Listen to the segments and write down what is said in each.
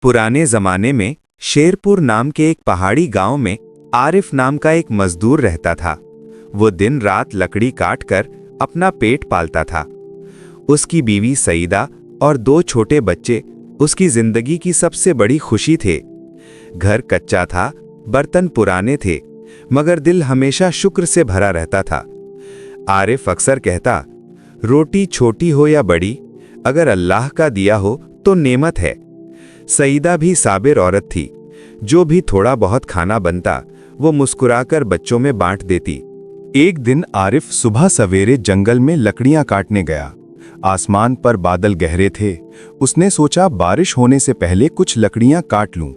पुराने जमाने में शेरपुर नाम के एक पहाड़ी गांव में आरिफ नाम का एक मजदूर रहता था। वो दिन रात लकड़ी काट कर अपना पेट पालता था। उसकी बीवी सईदा और 2 छोटे बच्चे उसकी जिंदगी की सबसे बड़ी खुशी थे। घर कच्चा था, बर्तन पुराने थे, मगर दिल हमेशा शुक्र से भरा रहता था। आरिफ अक्सर कहता, रोटी छोटी हो या बड़ी, अगर अल्लाह का दिया हो तो नेमत है। सईदा भी साबिर औरत थी। जो भी थोड़ा बहुत खाना बनता वो मुस्कुराकर बच्चों में बांट देती। एक दिन आरिफ सुबह सवेरे जंगल में लकड़ियां काटने गया। आसमान पर बादल गहरे थे। उसने सोचा बारिश होने से पहले कुछ लकड़ियां काट लूं।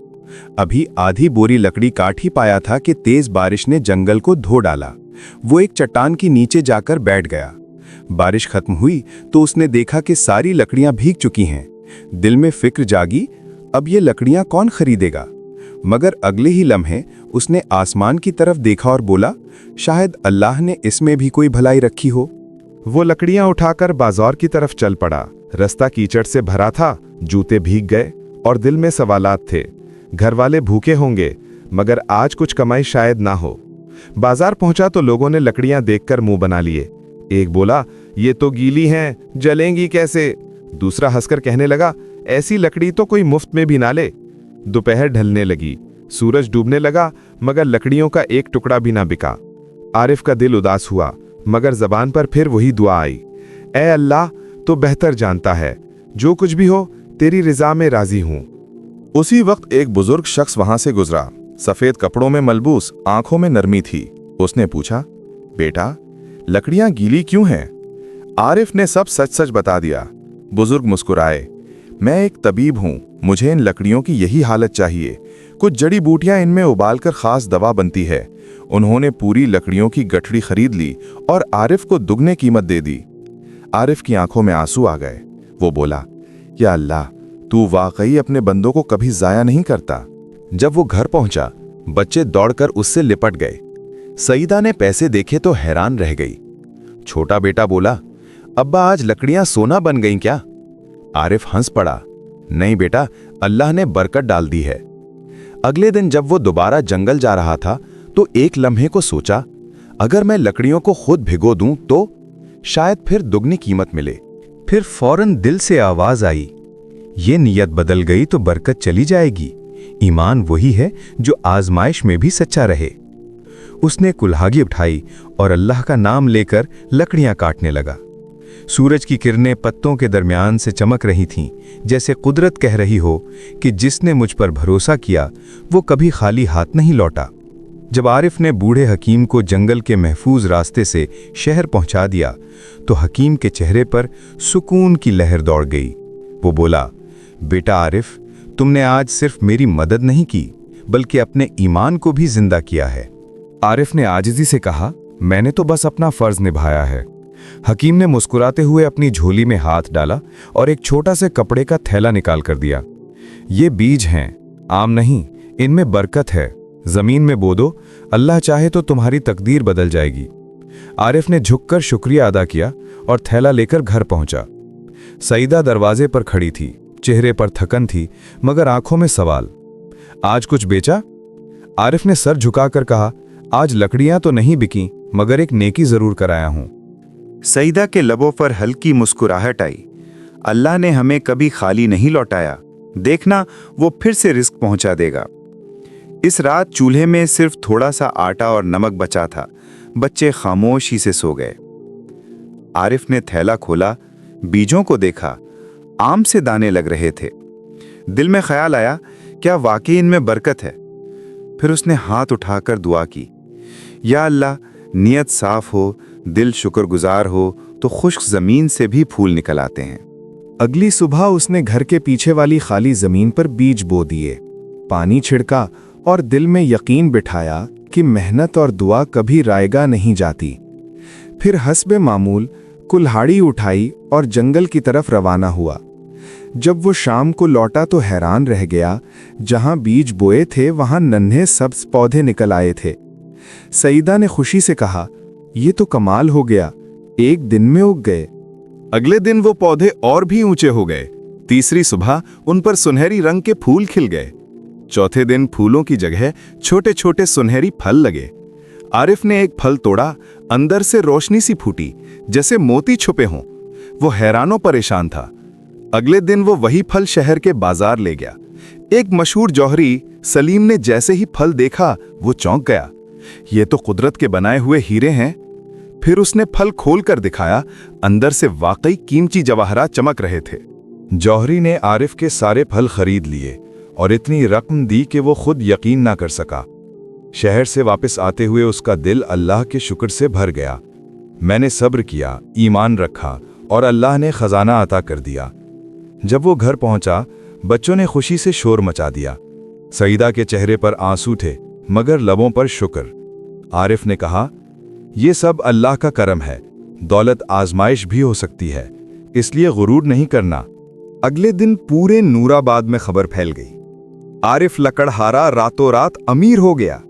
अभी आधी बोरी लकड़ी काट ही पाया था कि तेज बारिश ने जंगल को धो डाला। वो एक चट्टान के नीचे जाकर बैठ गया। बारिश खत्म हुई तो उसने देखा कि सारी लकड़ियां भीग चुकी हैं। दिल में फिक्र जागी, अब ये लकड़ियां कौन खरीदेगा। मगर अगले ही लम्हे उसने आसमान की तरफ देखा और बोला, शायद अल्लाह ने इसमें भी कोई भलाई रखी हो। वो लकड़ियां उठाकर बाजार की तरफ चल पड़ा। रास्ता कीचड़ से भरा था, जूते भीग गए और दिल में सवालात थे। घर वाले भूखे होंगे, मगर आज कुछ कमाई शायद ना हो। बाजार पहुंचा तो लोगों ने लकड़ियां देखकर मुंह बना लिए। एक बोला, ये तो गीली हैं, जलेंगी कैसे। दूसरा हंसकर कहने लगा, ऐसी लकड़ी तो कोई मुफ्त में भी ना ले। दोपहर ढलने लगी, सूरज डूबने लगा, मगर लकड़ियों का एक टुकड़ा भी ना बिका। आरिफ का दिल उदास हुआ, मगर जबान पर फिर वही दुआ आई, ऐ अल्लाह, तो बेहतर जानता है, जो कुछ भी हो तेरी रिजा में राजी हूं। उसी वक्त एक बुजुर्ग शख्स वहां से गुजरा। सफेद कपड़ों में मलबूस, आंखों में नरमी थी। उसने पूछा, बेटा, लकड़ियां गीली क्यों हैं? आरिफ ने सब सच सच बता दिया। बुजुर्ग मुस्कुराए, मैं एक तबीब हूं, मुझे इन लकड़ियों की यही हालत चाहिए। कुछ जड़ी बूटियां इनमें उबालकर खास दवा बनती है। उन्होंने पूरी लकड़ियों की गठड़ी खरीद ली और आरिफ को दुगने कीमत दे दी। आरिफ की आंखों में आंसू आ गए। वो बोला, या अल्लाह, तू वाकई अपने बंदों को कभी जाया नहीं करता। जब वो घर पहुंचा, बच्चे दौड़कर उससे लिपट गए। सईदा ने पैसे देखे तो हैरान रह गई। छोटा बेटा बोला, अब्बा, आज लकड़ियां सोना बन गईं क्या? आरिफ हंस पड़ा, नहीं बेटा, अल्लाह ने बरकत डाल दी है। अगले दिन जब वो दोबारा जंगल जा रहा था तो एक लम्हे को सोचा, अगर मैं लकड़ियों को खुद भिगो दूं तो शायद फिर दुगनी कीमत मिले। फिर फौरन दिल से आवाज आई, ये नियत बदल गई तो बरकत चली जाएगी। ईमान वही है जो आजमाइश में भी सच्चा रहे। उसने कुल्हाड़ी उठाई और अल्लाह का नाम लेकर लकड़ियां काटने लगा। सूरज की किरणें पत्तों के दरमियान से चमक रही थीं, जैसे कुदरत कह रही हो कि जिसने मुझ पर भरोसा किया वो कभी खाली हाथ नहीं लौटा। जब आरिफ ने बूढ़े हकीम को जंगल के महफूज रास्ते से शहर पहुंचा दिया तो हकीम के चेहरे पर सुकून की लहर दौड़ गई। वो बोला, बेटा आरिफ, तुमने आज सिर्फ मेरी मदद नहीं की बल्कि अपने ईमान को भी जिंदा किया है। आरिफ ने आजिज़ी से कहा, मैंने तो बस अपना फर्ज निभाया है। हकीम ने मुस्कुराते हुए अपनी झोली में हाथ डाला और एक छोटा से कपड़े का थैला निकाल कर दिया। ये बीज हैं, आम नहीं, इनमें बरकत है। जमीन में बो दो, अल्लाह चाहे तो तुम्हारी तकदीर बदल जाएगी। आरिफ ने झुककर शुक्रिया अदा किया और थैला लेकर घर पहुंचा। सईदा दरवाजे पर खड़ी थी, चेहरे पर थकन थी, मगर आंखों में सवाल। आज कुछ बेचा? आरिफ ने सर झुकाकर कहा, आज लकड़ियां तो नहीं बिकी, मगर एक नेकी जरूर कराया हूं। सईदा के लबों पर हल्की मुस्कुराहट आई। अल्लाह ने हमें कभी खाली नहीं लौटाया, देखना वो फिर से रिस्क पहुंचा देगा। इस रात चूल्हे में सिर्फ थोड़ा सा आटा और नमक बचा था। बच्चे खामोशी से सो गए। आरिफ ने थैला खोला, बीजों को देखा, आम से दाने लग रहे थे। दिल में ख्याल आया, क्या वाकई इनमें बरकत है? फिर उसने हाथ उठाकर दुआ की, या अल्लाह, नियत साफ हो, दिल शुक्रगुजार हो तो खुश्क जमीन से भी फूल निकल आते हैं। अगली सुबह उसने घर के पीछे वाली खाली जमीन पर बीज बो दिए, पानी छिड़का और दिल में यकीन बिठाया कि मेहनत और दुआ कभी रायगा नहीं जाती। फिर हस्बे मामूल कुल्हाड़ी उठाई और जंगल की तरफ रवाना हुआ। जब वो शाम को लौटा तो हैरान रह गया, जहां बीज बोए थे वहां नन्हे सब्ज पौधे निकल आए थे। सईदा ने खुशी से कहा, ये तो कमाल हो गया, एक दिन में उग गए। अगले दिन वो पौधे और भी ऊंचे हो गए, तीसरी सुबह उन पर सुनहरी रंग के फूल खिल गए। चौथे दिन फूलों की जगह छोटे छोटे सुनहरी फल लगे। आरिफ ने एक फल तोड़ा, अंदर से रोशनी सी फूटी जैसे मोती छुपे हों। वो हैरानो परेशान था। अगले दिन वो वही फल शहर के बाजार ले गया। एक मशहूर जौहरी सलीम ने जैसे ही फल देखा वो चौंक गया। ये तो कुदरत के बनाए हुए हीरे हैं। फिर उसने फल खोलकर दिखाया, अंदर से वाकई कीमती जवाहरात चमक रहे थे। जौहरी ने आरिफ के सारे फल खरीद लिए और इतनी रकम दी कि वो खुद यकीन ना कर सका। शहर से वापस आते हुए उसका दिल अल्लाह के शुक्र से भर गया। मैंने सब्र किया, ईमान रखा और अल्लाह ने खजाना अता कर दिया। जब वो घर पहुंचा, बच्चों ने खुशी से शोर मचा दिया। सईदा के चेहरे पर आंसू थे, मगर लबों पर शुक्र। आरिफ ने कहा, ये सब अल्लाह का करम है। दौलत आजमाइश भी हो सकती है, इसलिए गुरूर नहीं करना। अगले दिन पूरे नूराबाद में खबर फैल गई, आरिफ लकड़हारा रातों रात अमीर हो गया।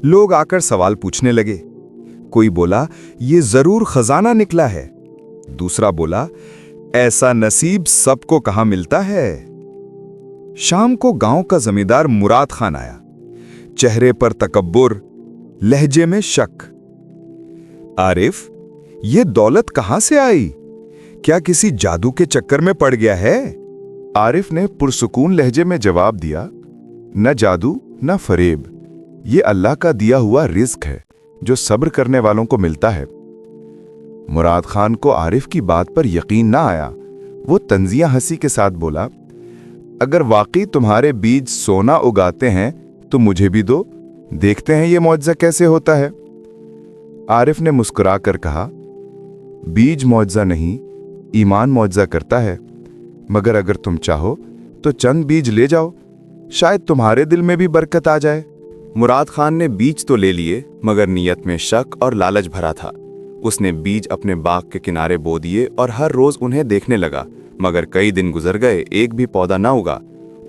लोग आकर सवाल पूछने लगे। कोई बोला, ये जरूर खजाना निकला है। दूसरा बोला, ऐसा नसीब सबको कहां मिलता है। शाम को गांव का जमींदार मुराद खान आया। चेहरे पर तकब्बुर, लहजे में शक। आरिफ, ये दौलत कहां से आई? क्या किसी जादू के चक्कर में पड़ गया है? आरिफ ने पुरसुकून लहजे में जवाब दिया, न जादू न फरेब, ये अल्लाह का दिया हुआ रिज्क है जो सब्र करने वालों को मिलता है। मुराद खान को आरिफ की बात पर यकीन ना आया। वो तंजिया हंसी के साथ बोला, अगर वाकई तुम्हारे बीज सोना उगाते हैं तो मुझे भी दो, देखते हैं ये मौजज़ा कैसे होता है। आरिफ ने मुस्कुराकर कहा, बीज मौजज़ा नहीं, ईमान मौजज़ा करता है। मगर अगर तुम चाहो तो चंद बीज ले जाओ, शायद तुम्हारे दिल में भी बरकत आ जाए। मुराद खान ने बीज तो ले लिए, मगर नीयत में शक और लालच भरा था। उसने बीज अपने बाग के किनारे बो दिए और हर रोज उन्हें देखने लगा, मगर कई दिन गुजर गए, एक भी पौधा ना उगा।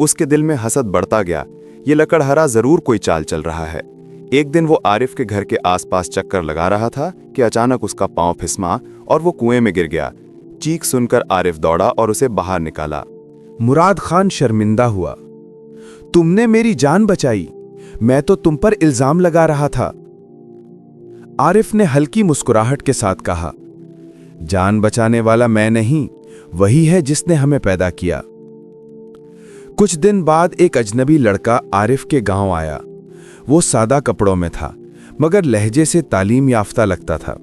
उसके दिल में हसद बढ़ता गया, ये लकड़हारा जरूर कोई चाल चल रहा है। एक दिन वो आरिफ के घर के आसपास चक्कर लगा रहा था कि अचानक उसका पांव फिसमा और वो कुएं में गिर गया। चीख सुनकर आरिफ दौड़ा और उसे बाहर निकाला। मुराद खान शर्मिंदा हुआ, तुमने मेरी जान बचाई, मैं तो तुम पर इल्जाम लगा रहा था। आरिफ ने हल्की मुस्कुराहट के साथ कहा, जान बचाने वाला मैं नहीं, वही है जिसने हमें पैदा किया। कुछ दिन बाद एक अजनबी लड़का आरिफ के गांव आया। वो सादा कपड़ों में था, मगर लहजे से तालीम याफ्ता लगता था।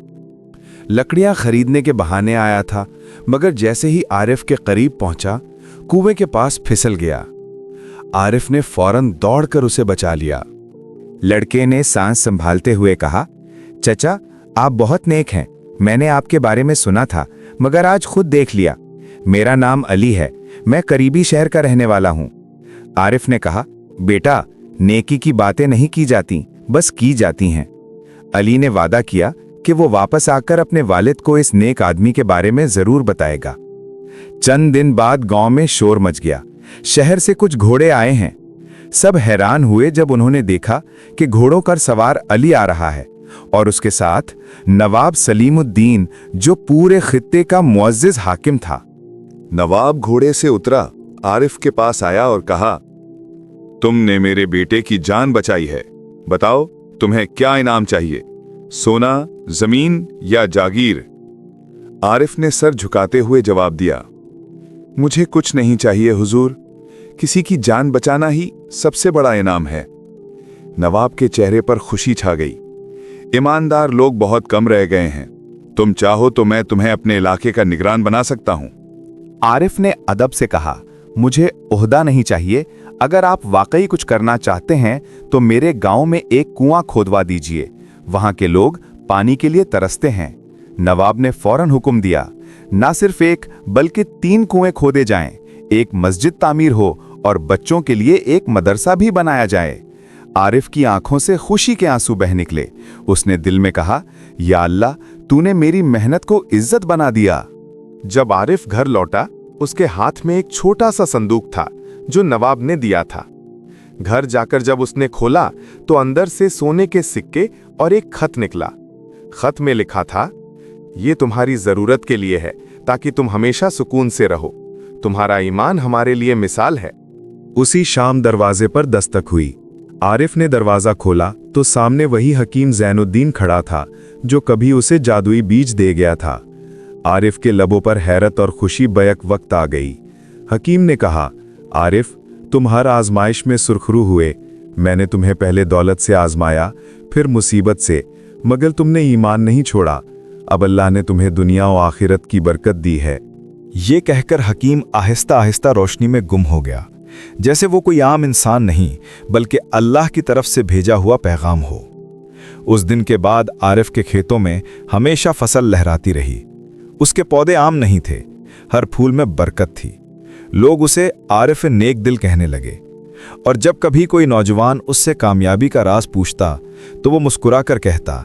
लकड़ियां खरीदने के बहाने आया था, मगर जैसे ही आरिफ के करीब पहुंचा, कुएं के पास फिसल गया। आरिफ ने फौरन दौड़कर उसे बचा लिया। लड़के ने सांस संभालते हुए कहा, चचा, आप बहुत नेक हैं। मैंने आपके बारे में सुना था, मगर आज खुद देख लिया। मेरा नाम अली है, मैं करीबी शहर का रहने वाला हूं। आरिफ ने कहा, बेटा, नेकी की बातें नहीं की जाती, बस की जाती हैं। अली ने वादा किया कि वो वापस आकर अपने वालिद को इस नेक आदमी के बारे में जरूर बताएगा। चंद दिन बाद गांव में शोर मच गया। शहर से कुछ घोड़े आए हैं। सब हैरान हुए जब उन्होंने देखा कि घोड़ों पर सवार अली आ रहा है और उसके साथ नवाब सलीमुद्दीन, जो पूरे खित्ते का मुअज्जिज हाकिम था। नवाब घोड़े से उतरा, आरिफ के पास आया और कहा, तुमने मेरे बेटे की जान बचाई है। बताओ, तुम्हें क्या इनाम चाहिए? सोना, जमीन या जागीर? आरिफ ने सर झुकाते हुए जवाब दिया, मुझे कुछ नहीं चाहिए हुजूर, किसी की जान बचाना ही सबसे बड़ा इनाम है। नवाब के चेहरे पर खुशी छा गई। ईमानदार लोग बहुत कम रह गए हैं। तुम चाहो तो मैं तुम्हें अपने इलाके का निगरान बना सकता हूं। आरिफ ने अदब से कहा, मुझे ओहदा नहीं चाहिए। अगर आप वाकई कुछ करना चाहते हैं तो मेरे गांव में एक कुआं खोदवा दीजिए, वहां के लोग पानी के लिए तरसते हैं। नवाब ने फौरन हुक्म दिया, ना सिर्फ एक बल्कि 3 कुएं खोदे जाएं, एक मस्जिद तामीर हो और बच्चों के लिए एक मदरसा भी बनाया जाए। आरिफ की आंखों से खुशी के आंसू बह निकले। उसने दिल में कहा, या अल्लाह, तूने मेरी मेहनत को इज्जत बना दिया। जब आरिफ घर लौटा, उसके हाथ में एक छोटा सा संदूक था जो नवाब ने दिया था। घर जाकर जब उसने खोला तो अंदर से सोने के सिक्के और एक खत निकला। खत में लिखा था, ये तुम्हारी जरूरत के लिए है ताकि तुम हमेशा सुकून से रहो। तुम्हारा ईमान हमारे लिए मिसाल है। उसी शाम दरवाजे पर दस्तक हुई। आरिफ ने दरवाजा खोला तो सामने वही हकीम जैनुद्दीन खड़ा था जो कभी उसे जादुई बीज दे गया था। आरिफ के लबों पर हैरत और खुशी बैक वक्त आ गई। हकीम ने कहा, आरिफ, तुम हर आजमाइश में सुरखरू हुए। मैंने तुम्हें पहले दौलत से आजमाया, फिर मुसीबत से, मगर तुमने ईमान नहीं छोड़ा। अब अल्लाह ने तुम्हें दुनिया और आखिरत की बरकत दी है। ये कहकर हकीम आहिस्ता आहिस्ता रोशनी में गुम हो गया, जैसे वो कोई आम इंसान नहीं बल्कि अल्लाह की तरफ से भेजा हुआ पैगाम हो। उस दिन के बाद आरिफ के खेतों में हमेशा फसल लहराती रही। उसके पौधे आम नहीं थे, हर फूल में बरकत थी। लोग उसे आरिफ नेक दिल कहने लगे, और जब कभी कोई नौजवान उससे कामयाबी का राज पूछता तो वो मुस्कुरा कर कहता,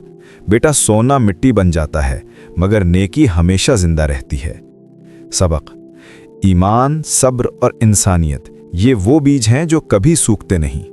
बेटा, सोना मिट्टी बन जाता है मगर नेकी हमेशा जिंदा रहती है। सबक: ईमान, सब्र और इंसानियत ये वो बीज हैं जो कभी सूखते नहीं।